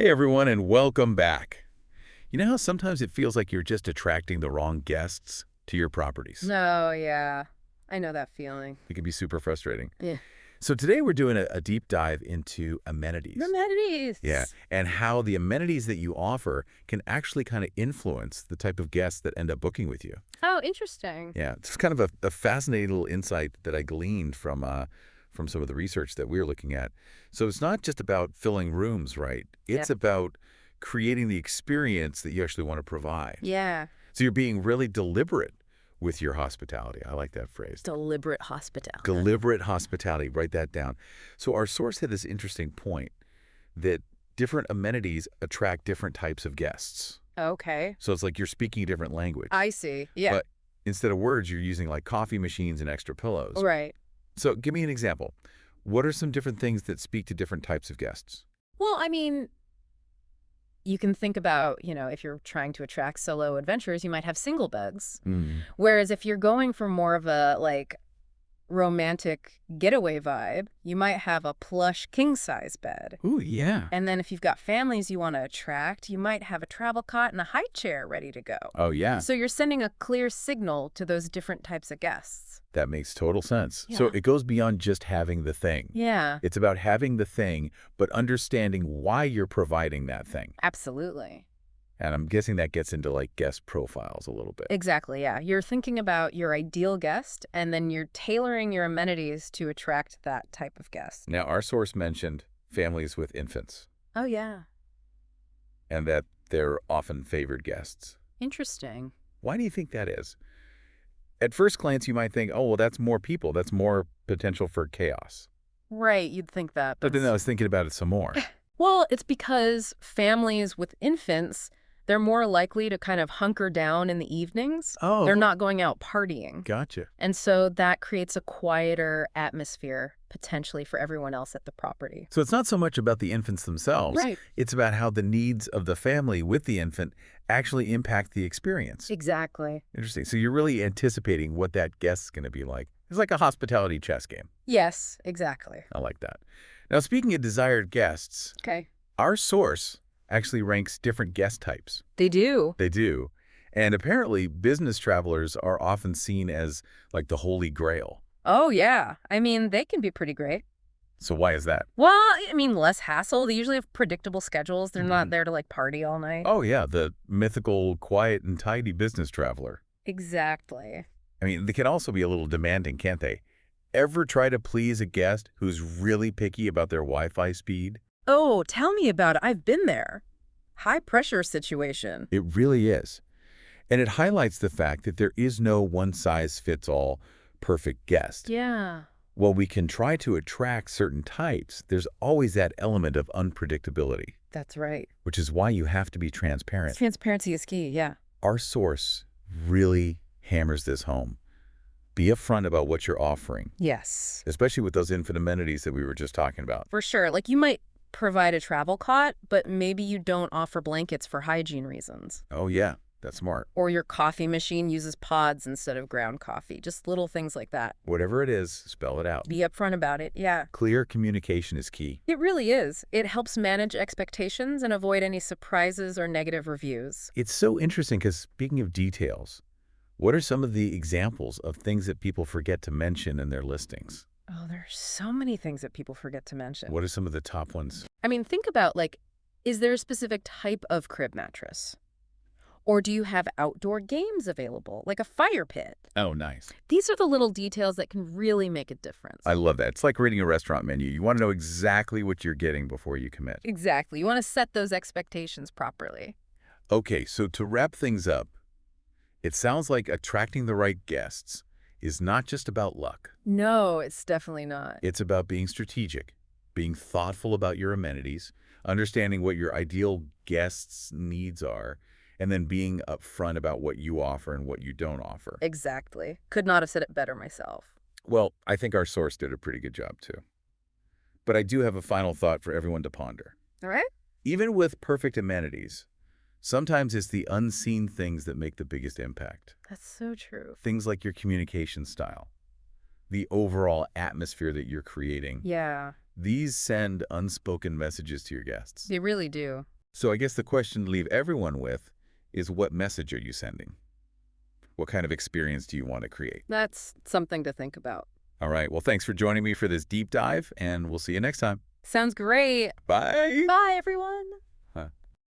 Hey everyone, and welcome back. You know how sometimes it feels like you're just attracting the wrong guests to your properties? No, yeah. I know that feeling. It can be super frustrating. Yeah. So today we're doing a deep dive into amenities. Yeah, Amenities. and how the amenities that you offer can actually kind of influence the type of guests that end up booking with you. Oh, interesting. Yeah, it's kind of a fascinating little insight that I gleaned from some of the research that we're looking at. So it's not just about filling rooms, right? Yeah. It's about creating the experience that you actually want to provide. Yeah. So you're being really deliberate with your hospitality. I like that phrase. Deliberate hospitality. Deliberate hospitality. Write that down. So our source had this interesting point that different amenities attract different types of guests. Okay. So it's like you're speaking a different language. I see. Yeah. But instead of words, you're using like coffee machines and extra pillows. Right. So give me an example. What are some different things that speak to different types of guests? Well, I mean, you can think about, if you're trying to attract solo adventurers, you might have single beds. Mm. Whereas if you're going for more of a romantic getaway vibe, you might have a plush king size bed. Ooh, yeah. And then if you've got families you want to attract, you might have a travel cot and a high chair ready to go. Oh, yeah. So you're sending a clear signal to those different types of guests. That makes total sense. So Yeah. it goes beyond just having the thing. Yeah, It's about having the thing, but understanding why you're providing that thing. absolutely. And I'm guessing that gets into like guest profiles a little bit. Exactly, yeah. You're thinking about your ideal guest, and then you're tailoring your amenities to attract that type of guest. Now, our source mentioned families with infants Oh, yeah. and that they're often favored guests. Interesting. Why do you think that is? At first glance, you might think, oh, well, that's more people. That's more potential for chaos. Right, you'd think that. But then I was thinking about it some more. Well, it's because families with infants, they're more likely to kind of hunker down in the evenings. Oh, They're not going out partying. gotcha. And so that creates a quieter atmosphere potentially for everyone else at the property. So it's not so much about the infants themselves. Right. It's about how the needs of the family with the infant actually impact the experience. Exactly. Interesting. So you're really anticipating what that guest's going to be like. It's like a hospitality chess game. Yes, exactly. I like that. Now, speaking of desired guests, Okay. our source actually ranks different guest types. They do. They do. And apparently, business travelers are often seen as like the holy grail. Oh, yeah. I mean, they can be pretty great. So why is that? Well, I mean, less hassle. They usually have predictable schedules. They're not there to party all night. Oh, yeah, the mythical, quiet, and tidy business traveler. Exactly. I mean, they can also be a little demanding, can't they? Ever try to please a guest who's really picky about their Wi-Fi speed? Oh, tell me about it. I've been there. High pressure situation. It really is. And it highlights the fact that there is no one-size-fits-all perfect guest. Yeah. While we can try to attract certain types, there's always that element of unpredictability, That's right. which is why you have to be transparent. Transparency is key, yeah. Our source really hammers this home. Be upfront about what you're offering, Yes. especially with those infant amenities that we were just talking about. For sure. You might provide a travel cot, but maybe you don't offer blankets for hygiene reasons. Oh, yeah, that's smart. Or your coffee machine uses pods instead of ground coffee. Just little things like that. Whatever it is, spell it out. Be upfront about it, yeah. Clear communication is key. It really is. It helps manage expectations and avoid any surprises or negative reviews. It's so interesting because speaking of details, what are some of the examples of things that people forget to mention in their listings? Oh, there's so many things that people forget to mention. What are some of the top ones? I mean, think about, is there a specific type of crib mattress? Or do you have outdoor games available, like a fire pit? Oh, nice. These are the little details that can really make a difference. I love that. It's like reading a restaurant menu. You want to know exactly what you're getting before you commit. Exactly. You want to set those expectations properly. Okay, so to wrap things up, it sounds like attracting the right guests is not just about luck. No, it's definitely not. It's about being strategic, being thoughtful about your amenities, understanding what your ideal guests' needs are, and then being upfront about what you offer and what you don't offer. Exactly. Could not have said it better myself. Well, I think our source did a pretty good job too. But I do have a final thought for everyone to ponder. All right? Even with perfect amenities, sometimes it's the unseen things that make the biggest impact. That's so true. Things like your communication style, the overall atmosphere that you're creating, Yeah. These send unspoken messages to your guests. They really do. So I guess the question to leave everyone with is, what message are you sending? What kind of experience do you want to create? That's something to think about. All right. Well, thanks for joining me for this deep dive, and we'll see you next time. Sounds great. Bye. Bye, everyone.